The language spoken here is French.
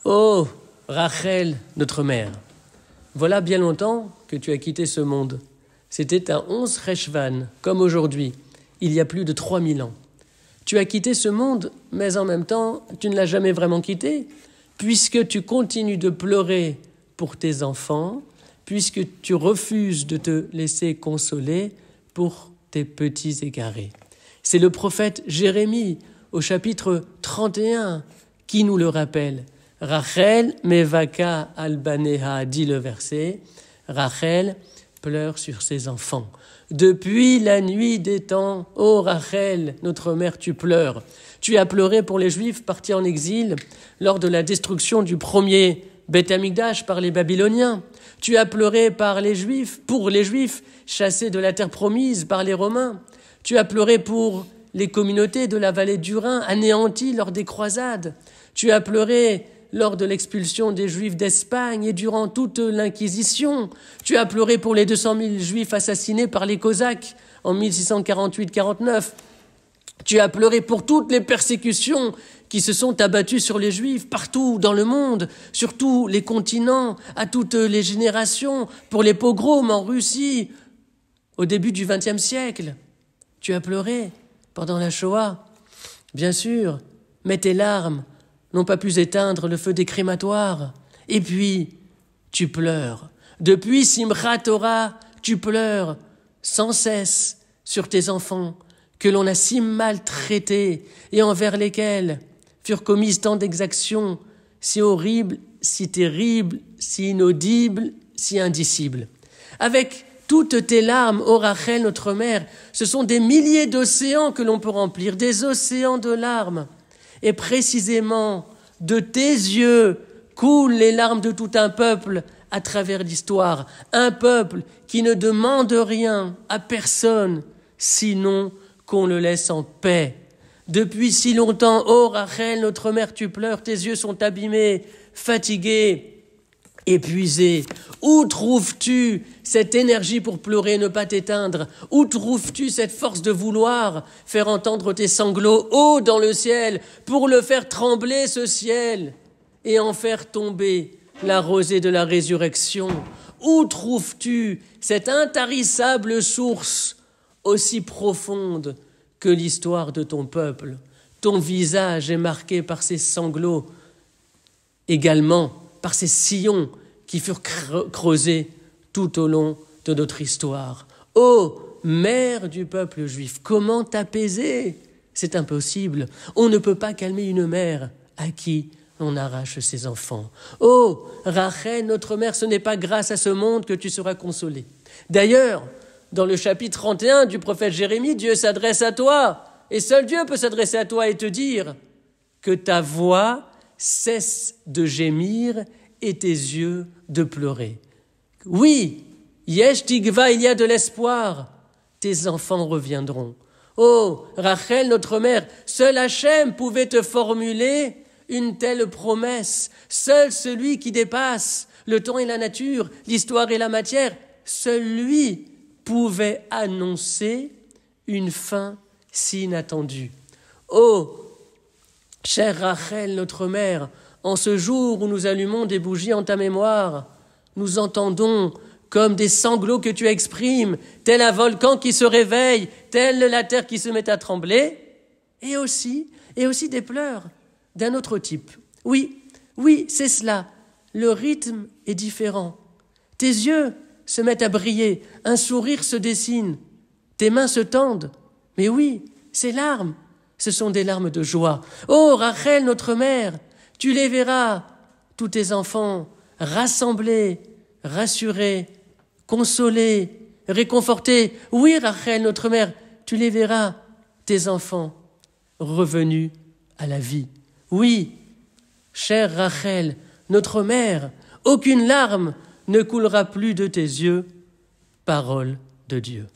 Oh, Rachel, notre mère, voilà bien longtemps que tu as quitté ce monde. C'était un 11 Reshvan, comme aujourd'hui, il y a plus de 3000 ans. Tu as quitté ce monde, mais en même temps, tu ne l'as jamais vraiment quitté, puisque tu continues de pleurer pour tes enfants, puisque tu refuses de te laisser consoler pour tes petits égarés. C'est le prophète Jérémie, au chapitre 31, qui nous le rappelle. Rachel mevaka al-baneha, dit le verset. Rachel pleure sur ses enfants. Depuis la nuit des temps, ô Rachel, notre mère, tu pleures. Tu as pleuré pour les Juifs partis en exil lors de la destruction du premier Beth Amikdash par les Babyloniens. Tu as pleuré pour les Juifs chassés de la terre promise par les Romains. Tu as pleuré pour les communautés de la vallée du Rhin anéanties lors des croisades. Tu as pleuré lors de l'expulsion des Juifs d'Espagne et durant toute l'Inquisition. Tu as pleuré pour les 200 000 Juifs assassinés par les Cosaques en 1648-49. Tu as pleuré pour toutes les persécutions qui se sont abattues sur les Juifs partout dans le monde, sur tous les continents, à toutes les générations, pour les pogroms en Russie au début du XXe siècle. Tu as pleuré pendant la Shoah, bien sûr, mais tes larmes n'ont pas pu éteindre le feu des crématoires. Et puis, tu pleures. Depuis Simchat Torah, tu pleures sans cesse sur tes enfants que l'on a si mal traités et envers lesquels furent commises tant d'exactions, si horribles, si terribles, si inaudibles, si indicibles. Avec toutes tes larmes, ô Rachel, notre mère, ce sont des milliers d'océans que l'on peut remplir, des océans de larmes. Et précisément, de tes yeux coulent les larmes de tout un peuple à travers l'histoire. Un peuple qui ne demande rien à personne, sinon qu'on le laisse en paix. Depuis si longtemps, ô Rachel, notre mère, tu pleures, tes yeux sont abîmés, fatigués, épuisés. Où trouves-tu cette énergie pour pleurer et ne pas t'éteindre? Où trouves-tu cette force de vouloir faire entendre tes sanglots haut dans le ciel pour le faire trembler ce ciel et en faire tomber la rosée de la résurrection? Où trouves-tu cette intarissable source aussi profonde que l'histoire de ton peuple? Ton visage est marqué par ces sanglots, également par ces sillons qui furent creusés tout au long de notre histoire. Ô mère du peuple juif, comment t'apaiser? C'est impossible. On ne peut pas calmer une mère à qui on arrache ses enfants. Ô Rachel, notre mère, ce n'est pas grâce à ce monde que tu seras consolée. D'ailleurs, dans le chapitre 31 du prophète Jérémie, Dieu s'adresse à toi, et seul Dieu peut s'adresser à toi et te dire que ta voix cesse de gémir et tes yeux de pleurer. Oui, Yesh Tigva, il y a de l'espoir, tes enfants reviendront. Oh, Rachel, notre mère, seul Hachem pouvait te formuler une telle promesse. Seul celui qui dépasse le temps et la nature, l'histoire et la matière, seul lui pouvait annoncer une fin si inattendue. Oh, chère Rachel, notre mère, en ce jour où nous allumons des bougies en ta mémoire, nous entendons comme des sanglots que tu exprimes, tel un volcan qui se réveille, telle la terre qui se met à trembler, et aussi des pleurs d'un autre type. Oui, c'est cela. Le rythme est différent. Tes yeux se mettent à briller, un sourire se dessine, tes mains se tendent. Mais oui, ces larmes, ce sont des larmes de joie. Oh, Rachel, notre mère, tu les verras, tous tes enfants, rassemblés, rassurés, consolés, réconfortés. Oui, Rachel, notre mère, tu les verras, tes enfants, revenus à la vie. Oui, chère Rachel, notre mère, aucune larme ne coulera plus de tes yeux. Parole de Dieu.